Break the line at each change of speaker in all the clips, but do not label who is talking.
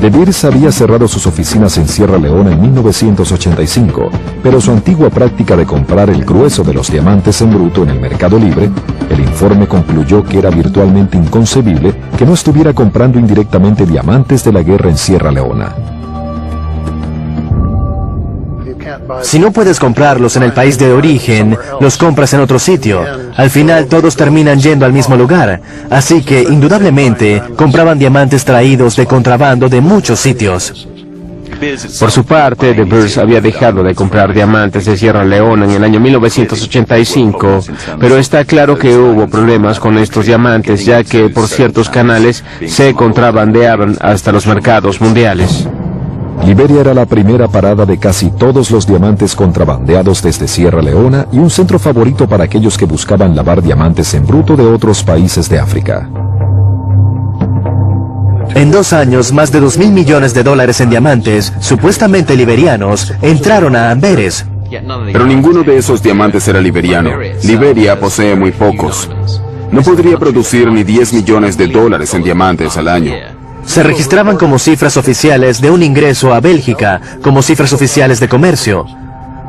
De Beers había cerrado sus oficinas en Sierra Leona en 1985, pero su antigua práctica de comprar el grueso de los diamantes en bruto en el mercado libre, el informe concluyó que era virtualmente inconcebible que no estuviera comprando indirectamente diamantes de la guerra en Sierra Leona.
Si no puedes comprarlos en el país de origen, los compras en otro sitio. Al final todos terminan yendo al mismo lugar. Así que, indudablemente, compraban diamantes traídos de contrabando de muchos sitios.
Por su parte, De Beers había dejado de comprar diamantes de Sierra Leona en el año 1985, pero está claro que hubo problemas con estos diamantes, ya que por ciertos canales se contrabandeaban hasta los mercados mundiales.
Liberia era la primera parada de casi todos los diamantes contrabandeados desde Sierra Leona y un centro favorito para aquellos que buscaban lavar diamantes en bruto de otros países de África.
En 2 años, más de $2.000 millones en diamantes, supuestamente liberianos, entraron a Amberes.
Pero ninguno de esos diamantes era liberiano. Liberia posee muy pocos. No podría producir ni $10 millones en diamantes al año.
Se registraban como cifras oficiales de un ingreso a Bélgica, como cifras oficiales de comercio.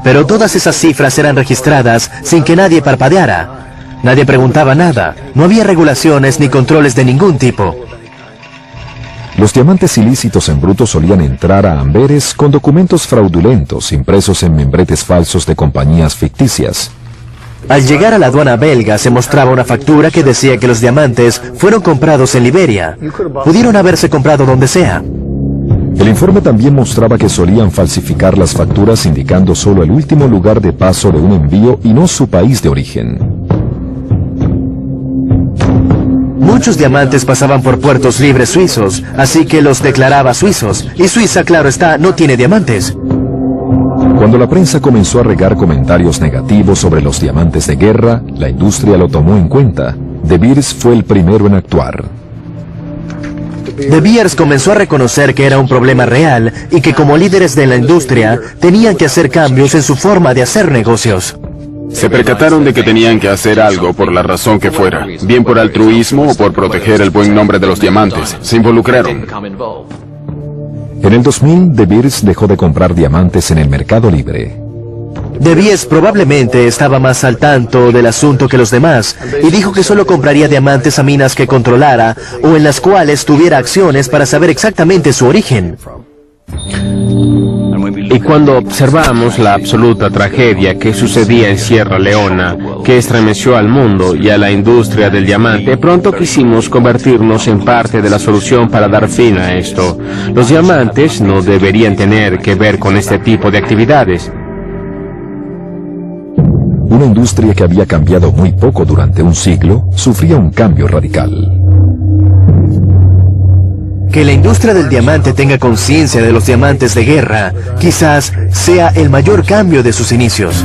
Pero todas esas cifras eran registradas sin que nadie parpadeara. Nadie preguntaba nada. No había regulaciones ni controles de ningún tipo.
Los diamantes ilícitos en bruto solían entrar a Amberes con documentos fraudulentos impresos en membretes falsos de compañías ficticias.
Al llegar a la aduana belga se mostraba una factura que decía que los diamantes fueron comprados en Liberia. Pudieron haberse comprado donde sea.
El informe también mostraba que solían falsificar las facturas indicando solo el último lugar de paso de un envío y no su país de origen.
Muchos diamantes pasaban por puertos libres suizos, así que los declaraba suizos. Y Suiza, claro está, no tiene diamantes.
Cuando la prensa comenzó a regar comentarios negativos sobre los diamantes de guerra, la industria lo tomó en cuenta. De Beers fue el primero en actuar.
De Beers comenzó a reconocer que era un problema real y que como líderes de la industria tenían que hacer cambios en su forma de hacer negocios.
Se percataron de que tenían que hacer algo por la razón que fuera, bien por altruismo o por proteger el buen nombre de los diamantes. Se involucraron.
En el 2000, De Beers dejó de comprar diamantes en el mercado libre.
De Beers probablemente estaba más al tanto del asunto que los demás y dijo que solo compraría diamantes a minas que controlara o en las cuales tuviera acciones para saber exactamente su origen.
Y cuando observamos la absoluta tragedia que sucedía en Sierra Leona, que estremeció al mundo y a la industria del diamante, pronto quisimos convertirnos en parte de la solución para dar fin a esto. Los diamantes no deberían tener que ver con este tipo de actividades.
Una industria que había cambiado muy poco durante un siglo, sufría un cambio radical.
Que la industria del diamante tenga conciencia de los diamantes de guerra, quizás sea el mayor cambio de sus inicios.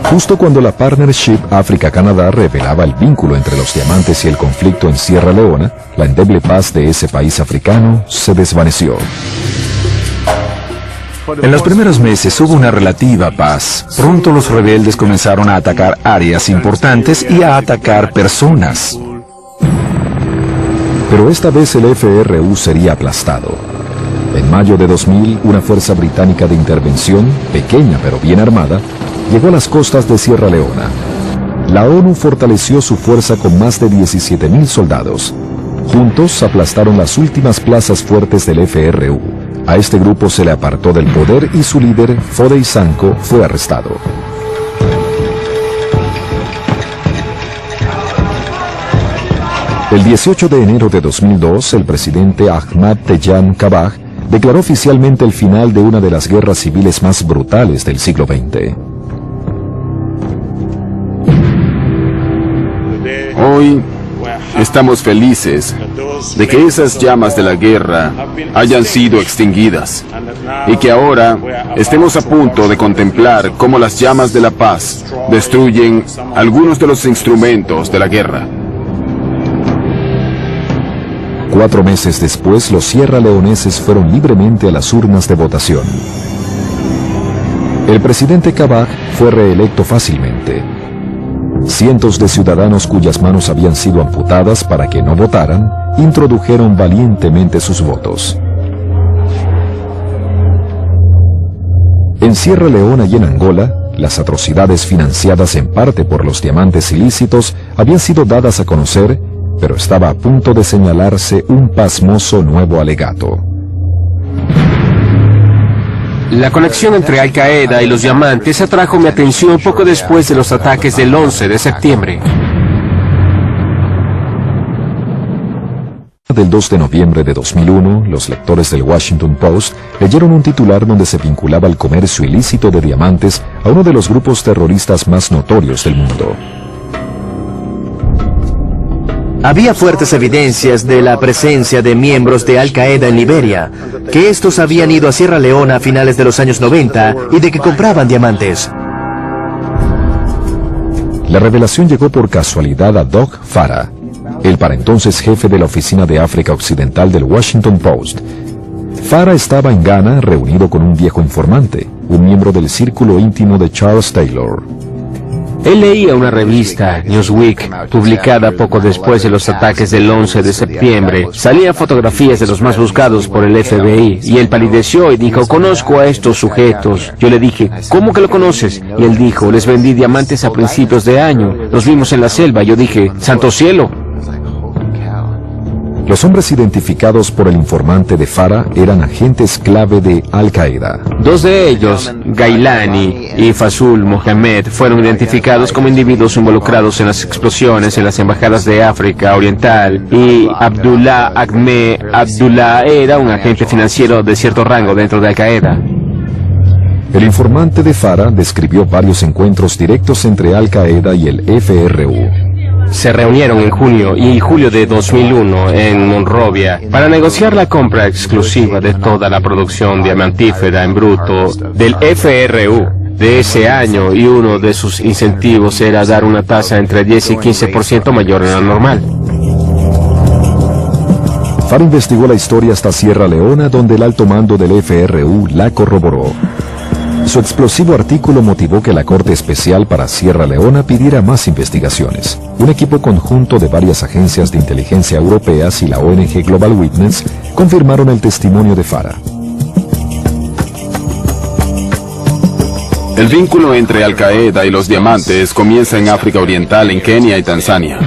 Justo cuando la Partnership África-Canadá revelaba el vínculo entre los diamantes y el conflicto en Sierra Leona, la endeble paz de ese país africano se desvaneció.
En los primeros meses hubo una relativa paz. Pronto los rebeldes comenzaron a atacar áreas importantes y a atacar personas.
Pero esta vez el FRU sería aplastado. En mayo de 2000, una fuerza británica de intervención, pequeña pero bien armada, llegó a las costas de Sierra Leona. La ONU fortaleció su fuerza con más de 17.000 soldados. Juntos aplastaron las últimas plazas fuertes del FRU. A este grupo se le apartó del poder y su líder, Foday Sanko, fue arrestado. El 18 de enero de 2002, el presidente Ahmad Tejan Kabah declaró oficialmente el final de una de las guerras civiles más brutales del siglo XX.
Hoy estamos felices de que esas llamas de la guerra hayan sido extinguidas y que ahora estemos a punto de contemplar cómo las llamas de la paz destruyen algunos de los instrumentos de la guerra.
4 meses después, los sierraleoneses fueron libremente a las urnas de votación. El presidente Kabah fue reelecto fácilmente. Cientos de ciudadanos cuyas manos habían sido amputadas para que no votaran, introdujeron valientemente sus votos. En Sierra Leona y en Angola, las atrocidades financiadas en parte por los diamantes ilícitos habían sido dadas a conocer, pero estaba a punto de señalarse un pasmoso nuevo alegato.
La conexión entre Al Qaeda y los diamantes atrajo mi atención poco después de los ataques del 11 de septiembre.
Del 2 de noviembre de 2001, los lectores del Washington Post leyeron un titular donde se vinculaba el comercio ilícito de diamantes a uno de los grupos terroristas más notorios del mundo.
Había fuertes evidencias de la presencia de miembros de Al Qaeda en Liberia, que estos habían ido a Sierra Leona a finales de los años 90 y de que compraban diamantes.
La revelación llegó por casualidad a Doug Farah, el para entonces jefe de la oficina de África Occidental del Washington Post. Farah estaba en Ghana reunido con un viejo informante, un miembro del círculo íntimo de Charles Taylor.
Él leía una revista, Newsweek, publicada poco después de los ataques del 11 de septiembre. Salían fotografías de los más buscados por el FBI, y él palideció y dijo, conozco a estos sujetos. Yo le dije, ¿cómo que lo conoces? Y él dijo, les vendí diamantes a principios de año, los vimos en la selva. Yo dije, ¡santo cielo!
Los hombres identificados por el informante de Farah eran agentes clave de Al Qaeda.
Dos de ellos, Gailani y Fazul Mohammed, fueron identificados como individuos involucrados en las explosiones en las embajadas de África Oriental, y Abdullah Ahmed Abdullah era un agente financiero de cierto rango dentro de Al Qaeda.
El informante de Farah describió varios encuentros directos entre Al Qaeda y el FRU.
Se reunieron en junio y julio de 2001 en Monrovia para negociar la compra exclusiva de toda la producción diamantífera en bruto del FRU de ese año, y uno de sus incentivos era dar una tasa entre 10 y 15% mayor a la normal.
Farah investigó la historia hasta Sierra Leona, donde el alto mando del FRU la corroboró. Su explosivo artículo motivó que la Corte Especial para Sierra Leona pidiera más investigaciones. Un equipo conjunto de varias agencias de inteligencia europeas y la ONG Global Witness confirmaron el testimonio de Farah.
El vínculo entre Al Qaeda y los diamantes comienza en África Oriental, en Kenia y Tanzania.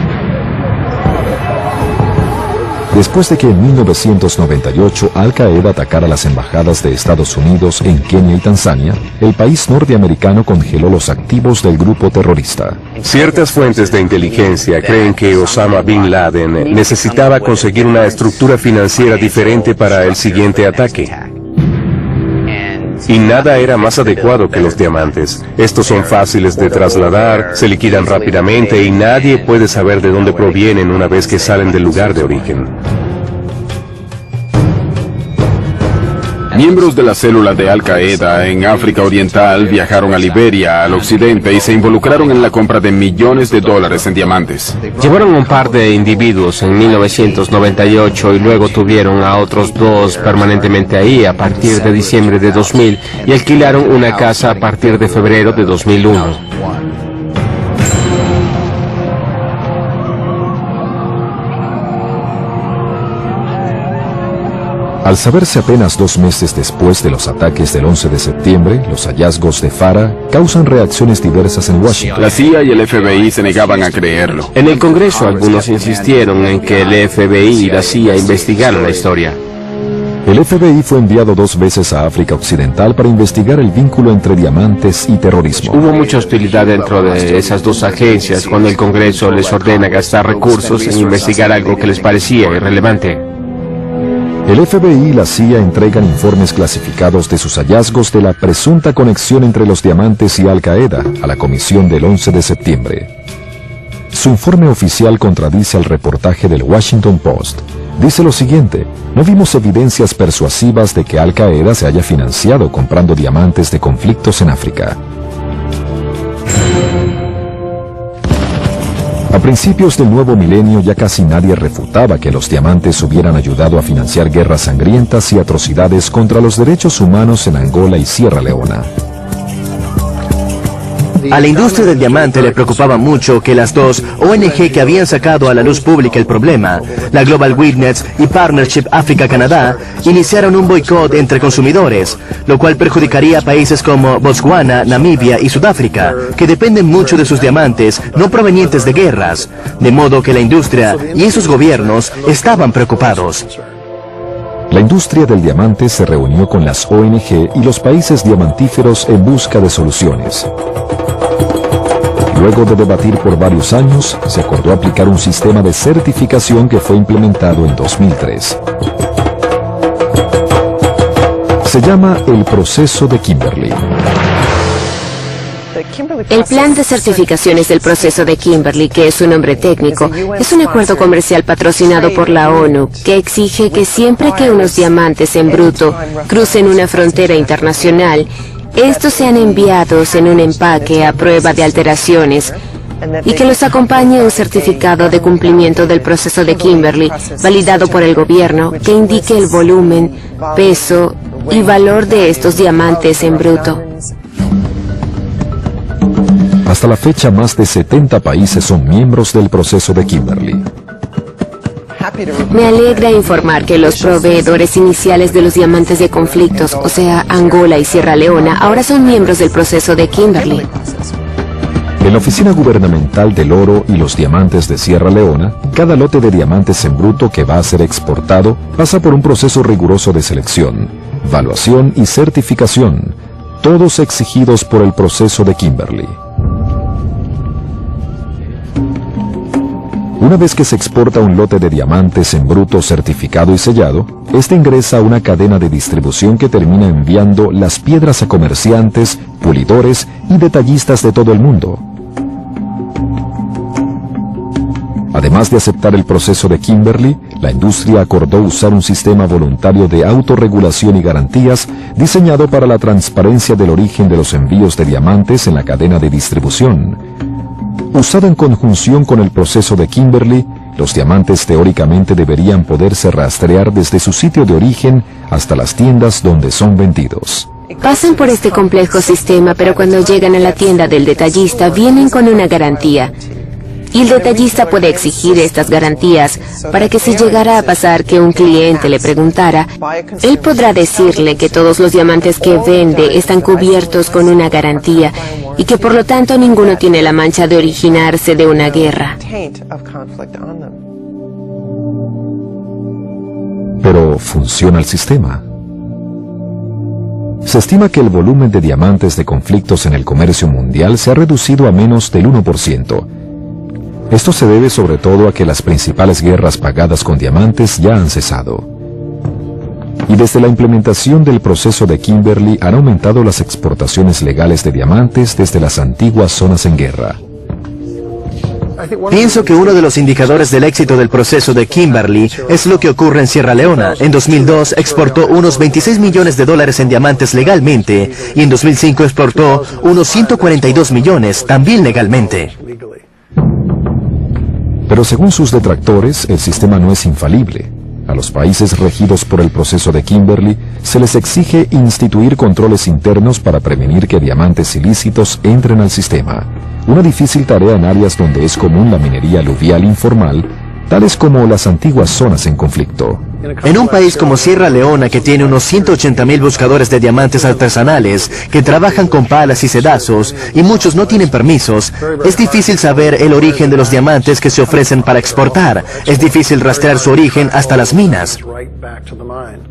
Después de que en 1998 Al Qaeda atacara las embajadas de Estados Unidos en Kenia y Tanzania, el país norteamericano congeló los activos del grupo terrorista.
Ciertas fuentes de inteligencia creen que Osama Bin Laden necesitaba conseguir una estructura financiera diferente para el siguiente ataque. Y nada era más adecuado que los diamantes. Estos son fáciles de trasladar, se liquidan rápidamente y nadie puede saber de dónde provienen una vez que salen del lugar de origen.
Miembros de la célula de Al Qaeda en África Oriental viajaron a Liberia, al occidente, y se involucraron en la compra de millones de dólares en diamantes.
Llevaron un par de individuos en 1998 y luego tuvieron a otros dos permanentemente ahí a partir de diciembre de 2000 y alquilaron una casa a partir de febrero de 2001.
Al saberse apenas 2 meses después de los ataques del 11 de septiembre, los hallazgos de Farah causan reacciones diversas en Washington.
La CIA y el FBI se negaban a creerlo.
En el Congreso algunos insistieron en que el FBI y la CIA investigaran la historia.
El FBI fue enviado 2 veces a África Occidental para investigar el vínculo entre diamantes y terrorismo.
Hubo mucha hostilidad dentro de esas dos agencias cuando el Congreso les ordena gastar recursos en investigar algo que les parecía irrelevante.
El FBI y la CIA entregan informes clasificados de sus hallazgos de la presunta conexión entre los diamantes y Al Qaeda a la comisión del 11 de septiembre. Su informe oficial contradice al reportaje del Washington Post. Dice lo siguiente: no vimos evidencias persuasivas de que Al Qaeda se haya financiado comprando diamantes de conflictos en África. A principios del nuevo milenio ya casi nadie refutaba que los diamantes hubieran ayudado a financiar guerras sangrientas y atrocidades contra los derechos humanos en Angola y Sierra Leona.
A la industria del diamante le preocupaba mucho que las dos ONG que habían sacado a la luz pública el problema, la Global Witness y Partnership África-Canadá, iniciaron un boicot entre consumidores, lo cual perjudicaría a países como Botswana, Namibia y Sudáfrica, que dependen mucho de sus diamantes no provenientes de guerras, de modo que la industria y esos gobiernos estaban preocupados.
La industria del diamante se reunió con las ONG y los países diamantíferos en busca de soluciones. Luego de debatir por varios años, se acordó aplicar un sistema de certificación que fue implementado en 2003. Se llama el proceso de Kimberley.
El plan de certificaciones del proceso de Kimberley, que es su nombre técnico, es un acuerdo comercial patrocinado por la ONU que exige que siempre que unos diamantes en bruto crucen una frontera internacional, estos sean enviados en un empaque a prueba de alteraciones y que los acompañe un certificado de cumplimiento del proceso de Kimberley, validado por el gobierno, que indique el volumen, peso y valor de estos diamantes en bruto.
Hasta la fecha, más de 70 países son miembros del proceso de Kimberley.
Me alegra informar que los proveedores iniciales de los diamantes de conflictos, o sea, Angola y Sierra Leona, ahora son miembros del proceso de Kimberley.
En la Oficina Gubernamental del Oro y los Diamantes de Sierra Leona, cada lote de diamantes en bruto que va a ser exportado pasa por un proceso riguroso de selección, evaluación y certificación, todos exigidos por el proceso de Kimberley. Una vez que se exporta un lote de diamantes en bruto certificado y sellado, este ingresa a una cadena de distribución que termina enviando las piedras a comerciantes, pulidores y detallistas de todo el mundo. Además de aceptar el proceso de Kimberley, la industria acordó usar un sistema voluntario de autorregulación y garantías diseñado para la transparencia del origen de los envíos de diamantes en la cadena de distribución. Usado en conjunción con el proceso de Kimberley, los diamantes teóricamente deberían poderse rastrear desde su sitio de origen hasta las tiendas donde son vendidos.
Pasan por este complejo sistema, pero cuando llegan a la tienda del detallista vienen con una garantía. Y el detallista puede exigir estas garantías para que si llegara a pasar que un cliente le preguntara, él podrá decirle que todos los diamantes que vende están cubiertos con una garantía y que por lo tanto ninguno tiene la mancha de originarse de una guerra.
Pero ¿funciona el sistema? Se estima que el volumen de diamantes de conflictos en el comercio mundial se ha reducido a menos del 1%. Esto se debe sobre todo a que las principales guerras pagadas con diamantes ya han cesado. Y desde la implementación del proceso de Kimberley han aumentado las exportaciones legales de diamantes desde las antiguas zonas en guerra.
Pienso que uno de los indicadores del éxito del proceso de Kimberley es lo que ocurre en Sierra Leona. En 2002 exportó unos $26 millones en diamantes legalmente y en 2005 exportó unos 142 millones también legalmente.
Pero según sus detractores, el sistema no es infalible. A los países regidos por el proceso de Kimberley se les exige instituir controles internos para prevenir que diamantes ilícitos entren al sistema. Una difícil tarea en áreas donde es común la minería aluvial informal, tales como las antiguas zonas en conflicto.
En un país como Sierra Leona, que tiene unos 180,000 buscadores de diamantes artesanales que trabajan con palas y sedazos, y muchos no tienen permisos, es difícil saber el origen de los diamantes que se ofrecen para exportar. Es difícil rastrear su origen hasta las minas.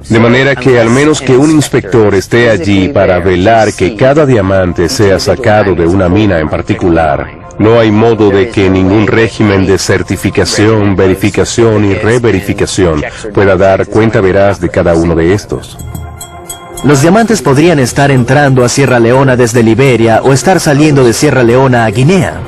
De manera que al menos que un inspector esté allí para velar que cada diamante sea sacado de una mina en particular, no hay modo de que ningún régimen de certificación, verificación y reverificación pueda dar cuenta veraz de cada uno de estos.
Los diamantes podrían estar entrando a Sierra Leona desde Liberia o estar saliendo de Sierra Leona a Guinea.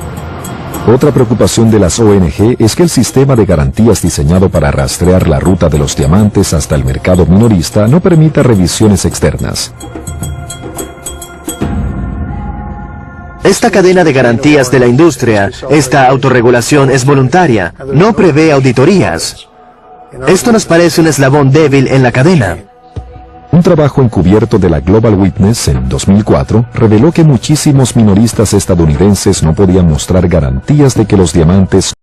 Otra preocupación de las ONG es que el sistema de garantías diseñado para rastrear la ruta de los diamantes hasta el mercado minorista no permita revisiones externas.
Esta cadena de garantías de la industria, esta autorregulación es voluntaria, no prevé auditorías. Esto nos parece un eslabón débil en la cadena.
Un trabajo encubierto de la Global Witness en 2004 reveló que muchísimos minoristas estadounidenses no podían mostrar garantías de que los diamantes